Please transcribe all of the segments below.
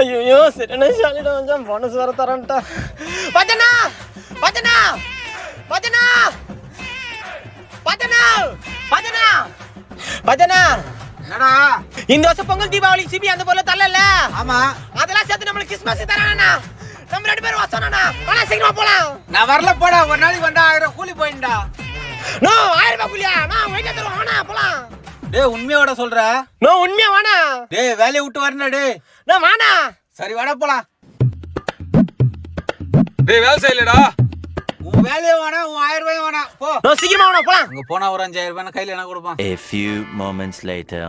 ஐயோ சரியான ஷாலிடா கொஞ்சம் போனஸ் வர தரேன்டா. பஜனா பஜனா பஜனா பஜனா பஜனா பஜனா என்னடா இந்த வருஷம் பொங்கல் தீபாவளி சிபி அந்த போல தரல. ஆமா அதெல்லாம் சேர்த்து நம்மளுக்கு கிறிஸ்மஸ் தரானா? நம்ம 2 பேரும் வசனானா? வாடா சீக்கிரமா போலாம். நான் வரல போடா. ஒரு நாளைக்கு வந்தா 1000 கூலி போயிண்டா. நோ 1000 ரூபாய் கூலியா? நான் வெயிட் தருவேன். வாடா போலாம். டேய் உண்மையோட சொல்ற? நோ உண்மையா வாடா. டேய் வேலைய விட்டு வரணும் டேய். நான் வாடா. சரி வாடா போலாம். டேய் வேலை செய்யலடா. உன் வேலைய வாடா, உன் 1000 ரூபாய் வாடா. போ. நோ சீக்கிரமா வாடா போலாம். அங்க போனா ஒரு 5000 ரூபாய் கையில என்ன கொடுப்பான்? A few moments later.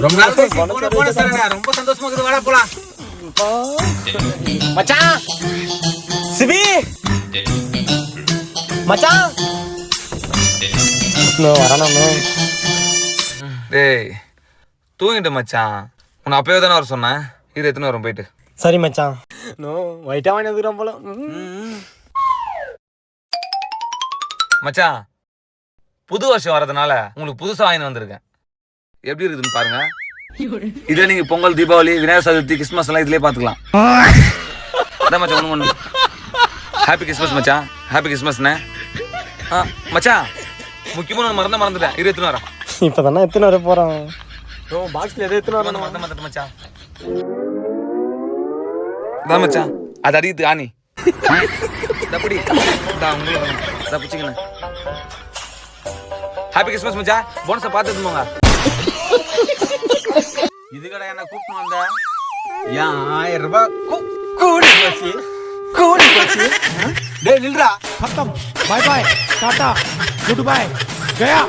ரொம்ப நாள் கழிச்சு போன சரடா. ரொம்ப சந்தோஷமா இருக்குது. வாடா போலாம். மச்சான் சிபி மச்சான் நோ வரானா? நோ டேய் தூங்கிட்டு மச்சான். உன்னை அப்பவே தானே வர சொன்னேன். இது எத்தனை வரும் போயிட்டு. சரி மச்சான். நோ வைட்டா வாங்கி வந்துக்கிறோம் போல. மச்சான் புது வருஷம் வர்றதுனால உங்களுக்கு புதுசா வாங்கி வந்திருக்கேன். எப்படி இருக்குதுன்னு பாருங்க. இதுல நீங்க பொங்கல், தீபாவளி, விநாயகர் சதுர்த்தி, கிறிஸ்மஸ் எல்லாம் இதுலயே பாத்துக்கலாம். அதான் மச்சான் ஒண்ணு ஹாப்பி கிறிஸ்மஸ் மச்சான். ஹாப்பி கிறிஸ்மஸ்ண்ணே. மச்சான் முக்கியமான மறந்துட்டேன். இது எத்தனை வரேன். இப்பதானே எத்தனை வர போறோம். நோ பாக்ஸ்ல எது எத்தனை வரணும்? மறந்து மச்சான். தான் மச்சான் அது அடிக்குது ஆணி. அப்படி உங்களுக்கு தப்பிச்சுக்கண்ணே. ஹாப்பி கிறிஸ்மஸ் மச்சான். போனஸை பார்த்துட்டு போங்க. இதுக்கட என்ன கூப்பிட்டு வந்த? ஏன் 1000 ரூபாய் கூலி போச்சு. கூலி போச்சு. டேய் நில்றா. खत्म बाय बाय टाटा गुड बाय गया